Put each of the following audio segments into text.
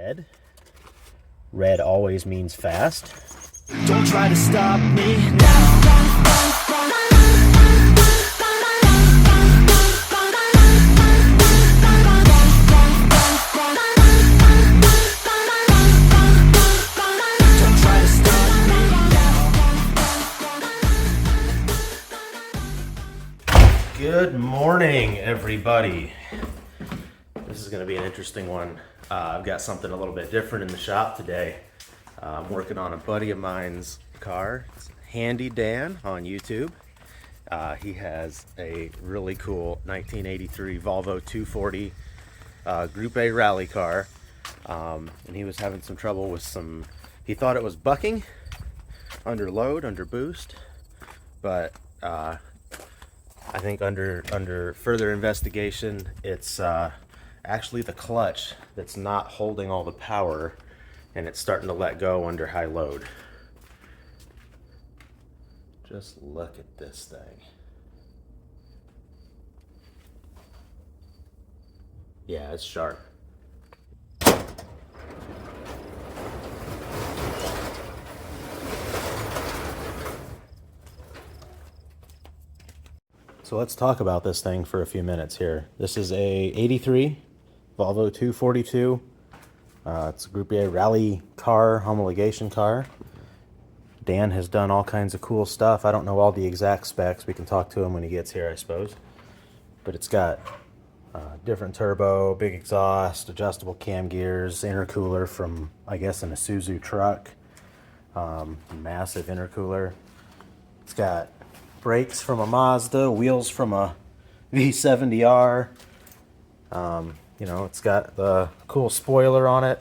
red. Red always means fast. Don't try to stop me now. Don't try to stop me now. Good morning, everybody. This is going to be an interesting one. I've got something a little bit different in the shop today. I'm working on a buddy of mine's car. It's Handy Dan on YouTube. He has a really cool 1983 Volvo 240 Group A rally car. And he was having some trouble with he thought it was bucking under load, under boost. But I think under further investigation, it's actually the clutch that's not holding all the power, and it's starting to let go under high load. Just look at this thing. Yeah, it's sharp. So let's talk about this thing for a few minutes here. This is a 83 Volvo 242. It's a Group A rally car, homologation car. Dan has done all kinds of cool stuff. I don't know all the exact specs. We can talk to him when he gets here, I suppose. But it's got different turbo, big exhaust, adjustable cam gears, intercooler from, I guess, an Isuzu truck. Massive intercooler. It's got brakes from a Mazda, wheels from a V70R. You know, it's got the cool spoiler on it.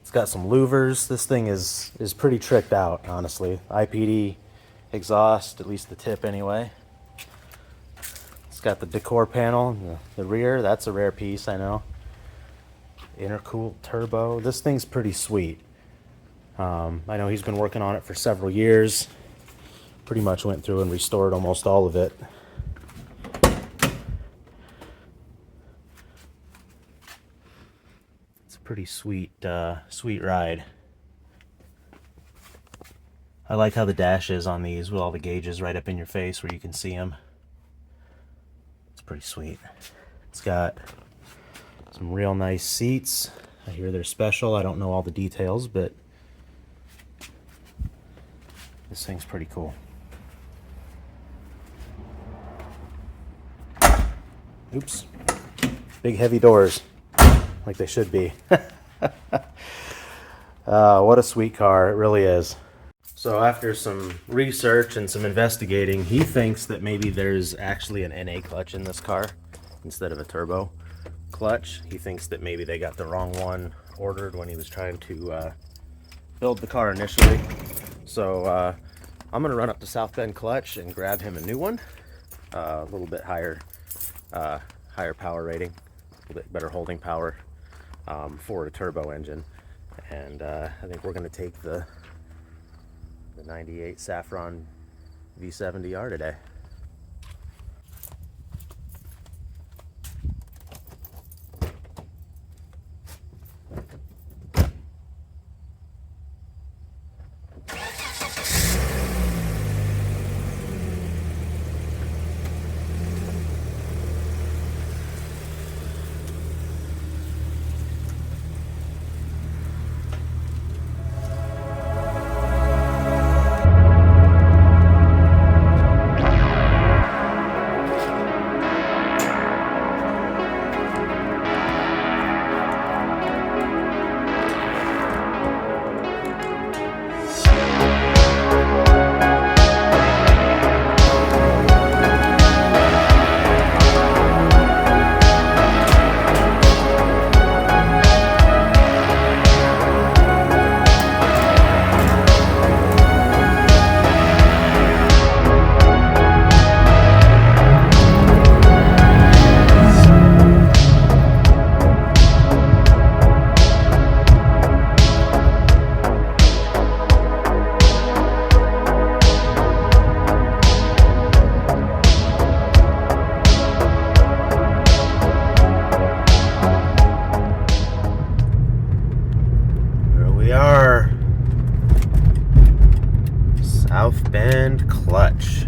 It's got some louvers. This thing is pretty tricked out, honestly. IPD exhaust, at least the tip anyway. It's got the decor panel in the rear. That's a rare piece, I know. Intercooled turbo. This thing's pretty sweet. I know he's been working on it for several years. Pretty much went through and restored almost all of it. Pretty sweet ride. I like how the dash is on these with all the gauges right up in your face where you can see them. It's pretty sweet. It's got some real nice seats. I hear they're special. I don't know all the details, but this thing's pretty cool. Oops. Big heavy doors. Like they should be. What a sweet car, it really is. So after some research and some investigating, he thinks that maybe there's actually an NA clutch in this car instead of a turbo clutch. He thinks that maybe they got the wrong one ordered when he was trying to build the car initially. So I'm gonna run up to South Bend Clutch and grab him a new one. A little bit higher power rating, a little bit better holding power. For a turbo engine, and I think we're going to take the 98 Saffron V70R today. we are. South Bend clutch.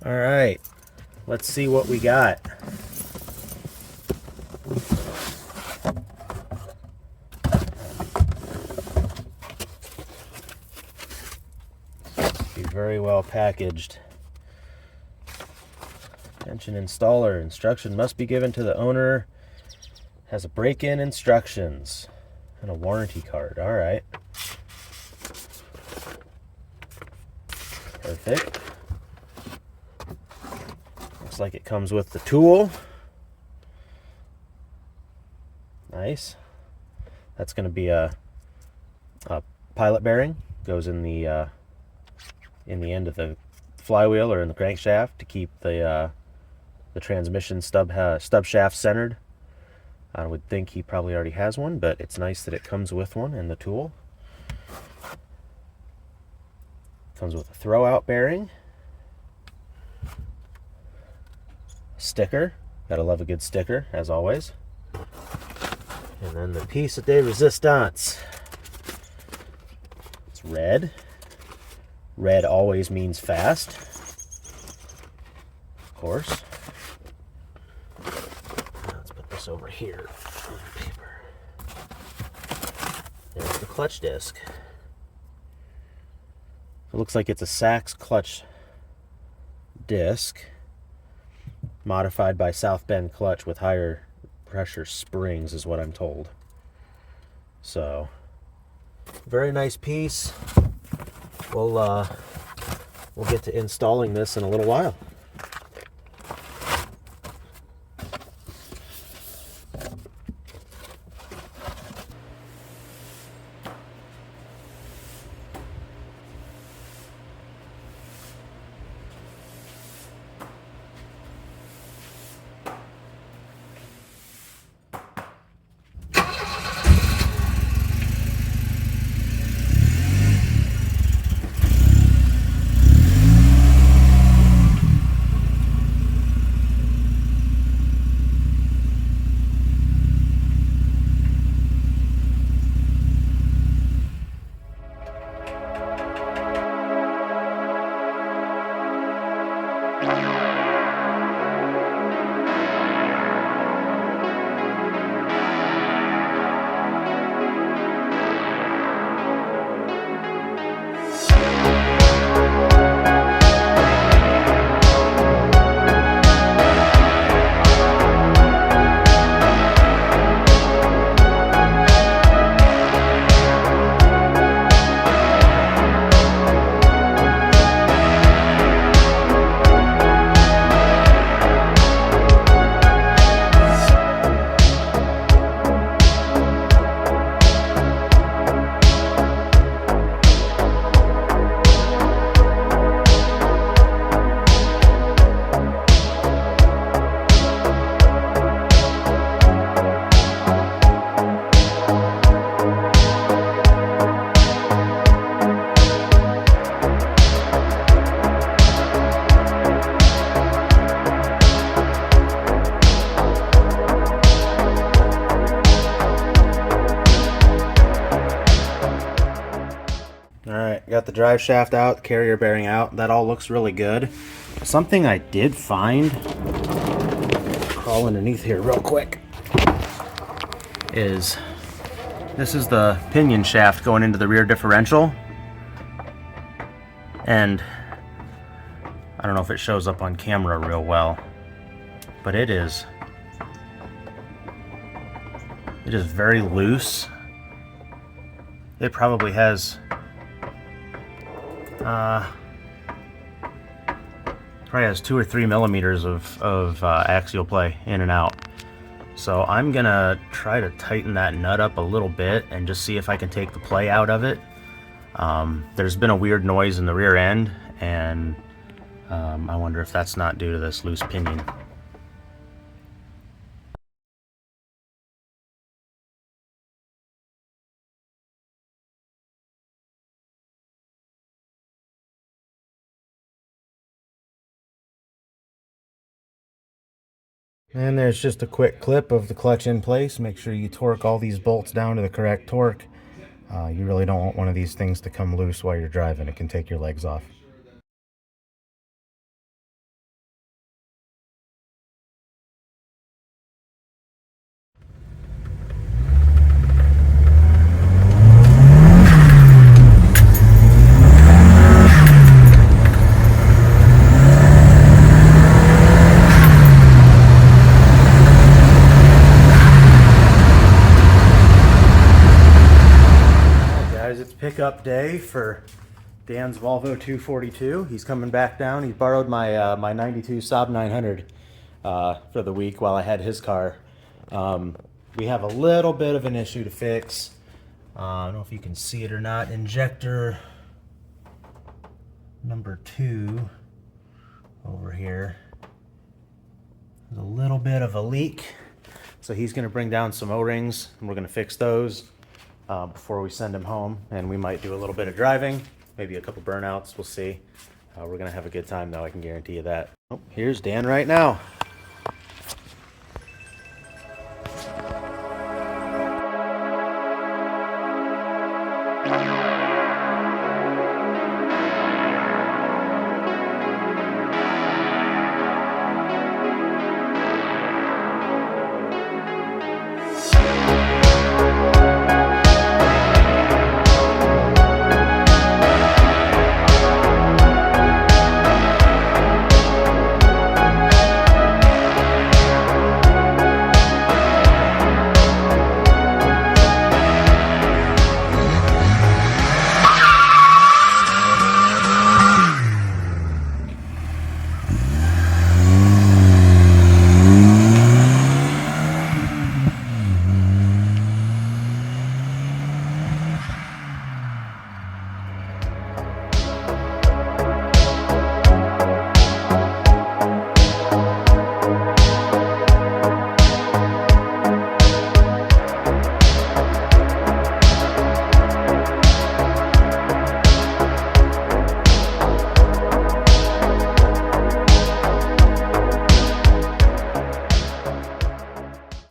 All right, let's see what we got. Be very well packaged. Attention installer, instruction must be given to the owner. Has a break-in instructions and a warranty card. All right. Perfect. Looks like it comes with the tool. Nice. That's going to be a pilot bearing. Goes in the end of the flywheel or in the crankshaft to keep the transmission stub shaft centered. I would think he probably already has one, but it's nice that it comes with one and the tool. Comes with a throw-out bearing. Sticker. Gotta love a good sticker, as always. And then the piece de resistance. It's red. Red always means fast. Of course. Let's put this over here on the paper. There's the clutch disc. It looks like it's a Sachs clutch disc, modified by South Bend clutch with higher pressure springs, is what I'm told. So, very nice piece. We'll get to installing this in a little while. Got the drive shaft out, the carrier bearing out. That all looks really good. Something I did find, crawl underneath here real quick, is this is the pinion shaft going into the rear differential. And I don't know if it shows up on camera real well, but it is very loose. It probably has probably has 2 or 3 millimeters of axial play in and out. So I'm gonna try to tighten that nut up a little bit and just see if I can take the play out of it. There's been a weird noise in the rear end, and I wonder if that's not due to this loose pinion. And there's just a quick clip of the clutch in place. Make sure you torque all these bolts down to the correct torque. You really don't want one of these things to come loose while you're driving. It can take your legs off. It's pickup day for Dan's Volvo 242. He's coming back down. He borrowed my my 92 Saab 900 for the week while I had his car. We have a little bit of an issue to fix. I don't know if you can see it or not. Injector number 2 over here. There's a little bit of a leak. So he's going to bring down some O-rings and we're going to fix those before we send him home. And we might do a little bit of driving, maybe a couple burnouts. We'll see. We're going to have a good time though, I can guarantee you that. Oh, here's Dan right now.